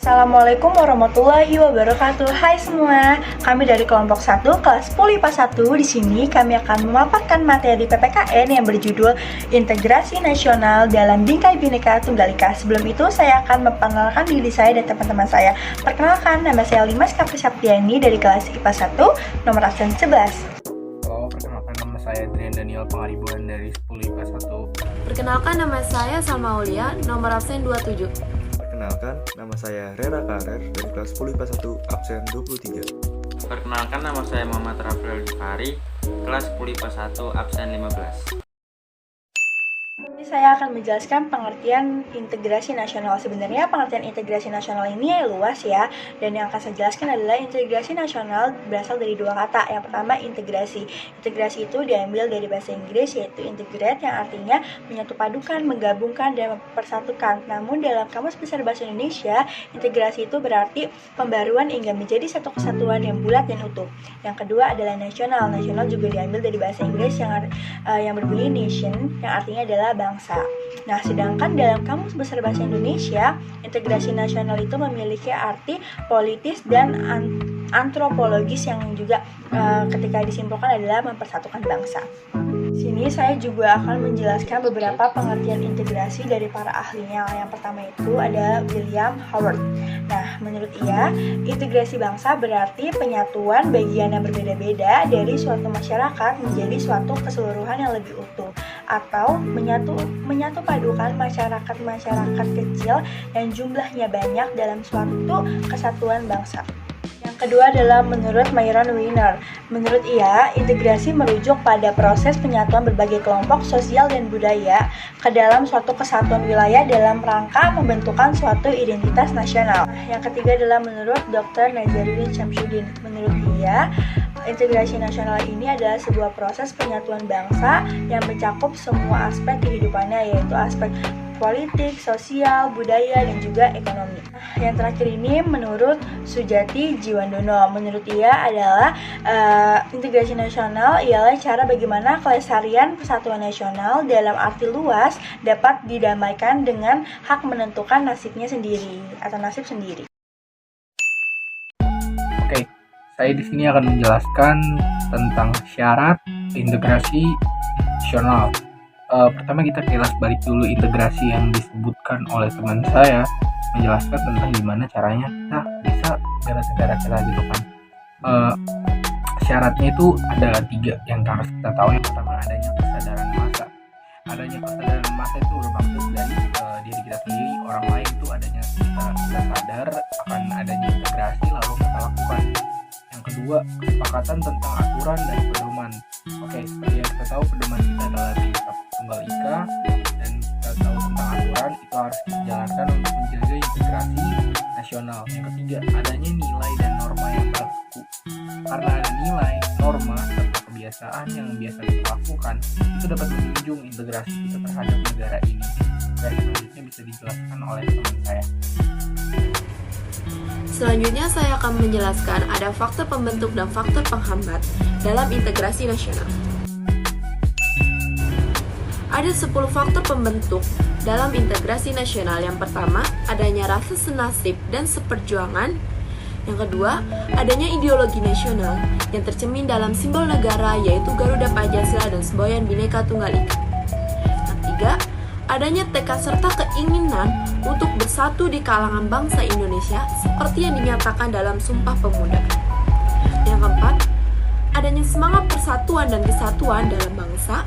Assalamualaikum warahmatullahi wabarakatuh. Hai semua, kami dari kelompok 1 kelas 10 IPA 1. Di sini kami akan memaparkan materi PPKN yang berjudul Integrasi Nasional dalam Bingkai Bhinneka Tunggal Ika. Sebelum itu saya akan memperkenalkan diri saya dan teman-teman saya. Perkenalkan, nama saya Limas Kapri Saptiani dari kelas IPA 1, nomor absen 11. Halo, perkenalkan nama saya Adrian Daniel Pangaribuan dari 10 IPA 1. Perkenalkan, nama saya Salma Aulia, nomor absen 27. Perkenalkan, nama saya Rera Karer dari kelas 10 IPA 1, absen 23. Perkenalkan, nama saya Muhammad Rafael Jufari, kelas 10 IPA 1, absen 15. Saya akan menjelaskan pengertian integrasi nasional. Sebenarnya pengertian integrasi nasional ini luas ya, dan yang akan saya jelaskan adalah integrasi nasional berasal dari dua kata. Yang pertama, integrasi. Integrasi itu diambil dari bahasa Inggris, yaitu integrate, yang artinya menyatu padukan, menggabungkan, dan mempersatukan. Namun dalam Kamus Besar Bahasa Indonesia, integrasi itu berarti pembaruan hingga menjadi satu kesatuan yang bulat dan utuh. Yang kedua adalah nasional. Nasional juga diambil dari bahasa Inggris yang berbunyi nation, yang artinya adalah bangsa. Nah, sedangkan dalam Kamus Besar Bahasa Indonesia, integrasi nasional itu memiliki arti politis dan antropologis yang juga ketika disimpulkan adalah mempersatukan bangsa. Sini saya juga akan menjelaskan beberapa pengertian integrasi dari para ahlinya. Yang pertama itu ada William Howard. Nah, menurut ia, integrasi bangsa berarti penyatuan bagian yang berbeda-beda dari suatu masyarakat menjadi suatu keseluruhan yang lebih utuh, atau menyatu padukan masyarakat kecil yang jumlahnya banyak dalam suatu kesatuan bangsa. Yang kedua adalah menurut Myron Wiener. Menurut ia, integrasi merujuk pada proses penyatuan berbagai kelompok sosial dan budaya ke dalam suatu kesatuan wilayah dalam rangka pembentukan suatu identitas nasional. Yang ketiga adalah menurut Dr. Nazaruddin Syamsuddin. Menurut ia, integrasi nasional ini adalah sebuah proses penyatuan bangsa yang mencakup semua aspek kehidupannya, yaitu aspek politik, sosial, budaya, dan juga ekonomi. Yang terakhir ini menurut Sujati Jiwandono. Menurut ia adalah integrasi nasional ialah cara bagaimana kelestarian persatuan nasional dalam arti luas dapat didamaikan dengan hak menentukan nasibnya sendiri atau nasib sendiri. Oke, saya di sini akan menjelaskan tentang syarat integrasi nasional. Pertama kita kilas balik dulu integrasi yang disebutkan oleh teman saya, menjelaskan tentang gimana caranya kita bisa negara-negara kita gitu kan. Syaratnya itu ada 3 yang harus kita tahu. Yang pertama, adanya kesadaran massa. Adanya kesadaran massa itu bermaksud dari diri kita sendiri, orang lain itu adanya kita sadar akan adanya integrasi lalu kita lakukan. Yang kedua, kesepakatan tentang aturan dan pedoman. Oke, seperti yang kita tahu, pedoman kita adalah Bhinneka Tunggal Ika, dan kita tahu tentang aturan itu harus dijalankan untuk menjaga integrasi nasional. Yang ketiga, adanya nilai dan norma yang berlaku. Karena ada nilai, norma, serta kebiasaan yang biasa kita lakukan, itu dapat menunjang integrasi kita terhadap negara ini. Dan selanjutnya bisa dijelaskan oleh teman saya. Selanjutnya saya akan menjelaskan ada faktor pembentuk dan faktor penghambat dalam integrasi nasional. Ada 10 faktor pembentuk dalam integrasi nasional. Yang pertama, adanya rasa senasib dan seperjuangan. Yang kedua, adanya ideologi nasional yang tercermin dalam simbol negara, yaitu Garuda Pancasila dan semboyan Bhinneka Tunggal Ika. Yang ketiga, adanya tekad serta keinginan untuk bersatu di kalangan bangsa Indonesia seperti yang dinyatakan dalam Sumpah Pemuda. Yang keempat, adanya semangat persatuan dan kesatuan dalam bangsa.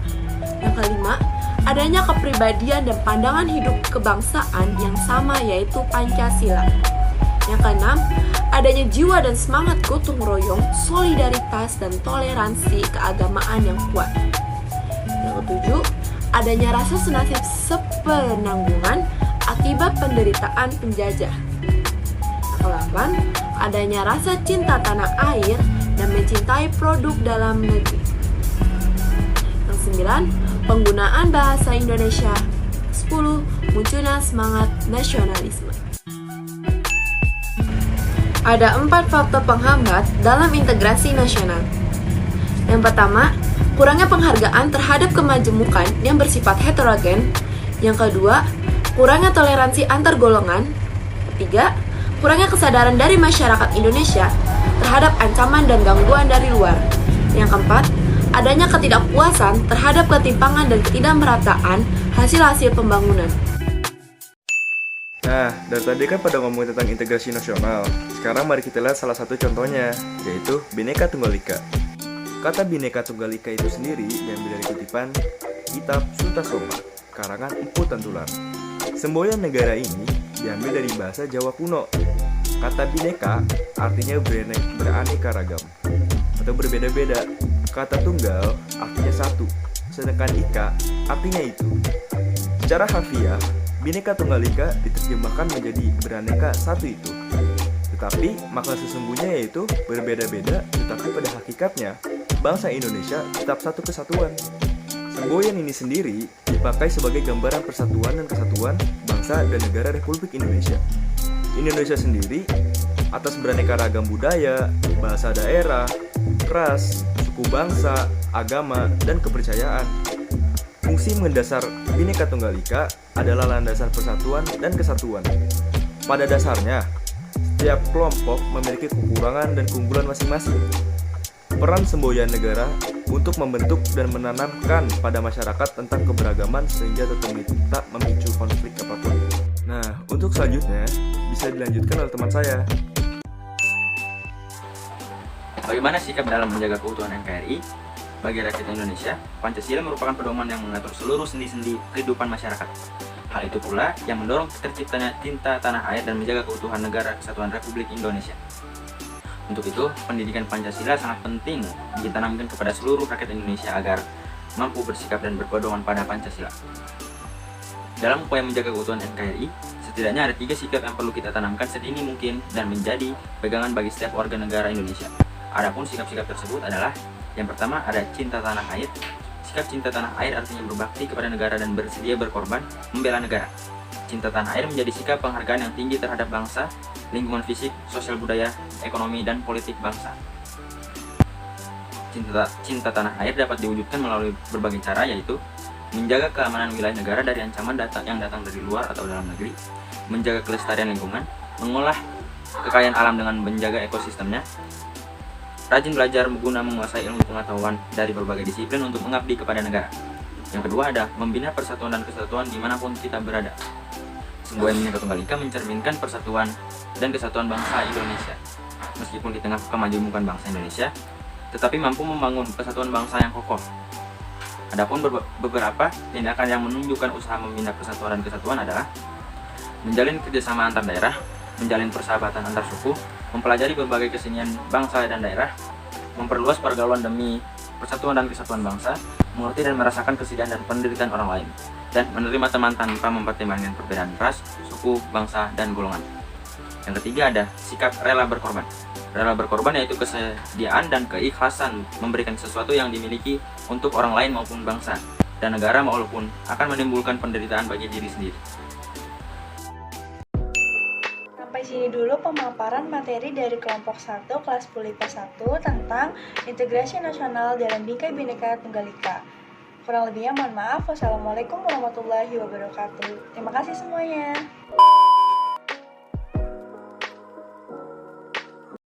Yang kelima, adanya kepribadian dan pandangan hidup kebangsaan yang sama, yaitu Pancasila. Yang keenam, adanya jiwa dan semangat gotong royong, solidaritas, dan toleransi keagamaan yang kuat. Yang ketujuh, adanya rasa senasib sepenanggungan akibat penderitaan penjajah. Yang kedelapan, adanya rasa cinta tanah air dan mencintai produk dalam negeri. Yang sembilan, penggunaan bahasa Indonesia. 10, munculnya semangat nasionalisme. Ada 4 faktor penghambat dalam integrasi nasional. Yang pertama, kurangnya penghargaan terhadap kemajemukan yang bersifat heterogen. Yang kedua, kurangnya toleransi antar golongan. Ketiga, kurangnya kesadaran dari masyarakat Indonesia terhadap ancaman dan gangguan dari luar. Yang keempat, adanya ketidakpuasan terhadap ketimpangan dan ketidakmerataan hasil-hasil pembangunan. Nah, dari tadi kan pada ngomongin tentang integrasi nasional. Sekarang mari kita lihat salah satu contohnya, yaitu Bhinneka Tunggal Ika. Kata Bhinneka Tunggal Ika itu sendiri diambil dari kutipan Kitab Suta Soma, karangan Empu Tantular. Semboyan negara ini diambil dari bahasa Jawa kuno. Kata Bhinneka artinya beraneka ragam atau berbeda-beda. Kata tunggal artinya satu, sedangkan ika artinya itu. Secara harfiah, Bhinneka Tunggal Ika diterjemahkan menjadi beraneka satu itu. Tetapi makna sesungguhnya yaitu berbeda-beda, tetapi pada hakikatnya bangsa Indonesia tetap satu kesatuan. Semboyan ini sendiri dipakai sebagai gambaran persatuan dan kesatuan bangsa dan negara Republik Indonesia. Indonesia sendiri atas beraneka ragam budaya, bahasa daerah, ras, suku bangsa, agama, dan kepercayaan. Fungsi mendasar Bhinneka Tunggal Ika adalah landasan persatuan dan kesatuan. Pada dasarnya, setiap kelompok memiliki kekurangan dan keunggulan masing-masing. Peran semboyan negara untuk membentuk dan menanamkan pada masyarakat tentang keberagaman sehingga tak memicu konflik apapun. Nah, untuk selanjutnya bisa dilanjutkan oleh teman saya. Bagaimana sikap dalam menjaga keutuhan NKRI? Bagi rakyat Indonesia, Pancasila merupakan pedoman yang mengatur seluruh sendi-sendi kehidupan masyarakat. Hal itu pula yang mendorong terciptanya cinta tanah air dan menjaga keutuhan negara kesatuan Republik Indonesia. Untuk itu, pendidikan Pancasila sangat penting ditanamkan kepada seluruh rakyat Indonesia agar mampu bersikap dan berpedoman pada Pancasila. Dalam upaya menjaga keutuhan NKRI, setidaknya ada 3 sikap yang perlu kita tanamkan sedini mungkin dan menjadi pegangan bagi setiap warga negara Indonesia. Adapun sikap-sikap tersebut adalah: yang pertama ada cinta tanah air. Sikap cinta tanah air artinya berbakti kepada negara dan bersedia berkorban membela negara. Cinta tanah air menjadi sikap penghargaan yang tinggi terhadap bangsa, lingkungan fisik, sosial budaya, ekonomi, dan politik bangsa. Cinta tanah air dapat diwujudkan melalui berbagai cara, yaitu menjaga keamanan wilayah negara dari ancaman yang datang dari luar atau dalam negeri, menjaga kelestarian lingkungan, mengolah kekayaan alam dengan menjaga ekosistemnya, rajin belajar guna menguasai ilmu pengetahuan dari berbagai disiplin untuk mengabdi kepada negara. Yang kedua ada membina persatuan dan kesatuan dimanapun kita berada. Semboyan Bhinneka Tunggal Ika mencerminkan persatuan dan kesatuan bangsa Indonesia. Meskipun di tengah kemajemukan bangsa Indonesia, tetapi mampu membangun persatuan bangsa yang kokoh. Adapun beberapa tindakan yang menunjukkan usaha membina persatuan dan kesatuan adalah menjalin kerjasama antar daerah, menjalin persahabatan antar suku, mempelajari berbagai kesenian bangsa dan daerah, memperluas pergaulan demi persatuan dan kesatuan bangsa, mengerti dan merasakan kesedihan dan penderitaan orang lain, dan menerima teman tanpa mempertimbangkan perbedaan ras, suku, bangsa, dan golongan. Yang ketiga ada sikap rela berkorban. Rela berkorban yaitu kesediaan dan keikhlasan memberikan sesuatu yang dimiliki untuk orang lain maupun bangsa dan negara walaupun akan menimbulkan penderitaan bagi diri sendiri. Sampai sini dulu pemaparan materi dari kelompok 1 kelas 10 IPA 1 tentang integrasi nasional dalam Bingkai Bhinneka Tunggal Ika. Kurang lebihnya mohon maaf. Wassalamualaikum warahmatullahi wabarakatuh. Terima kasih semuanya.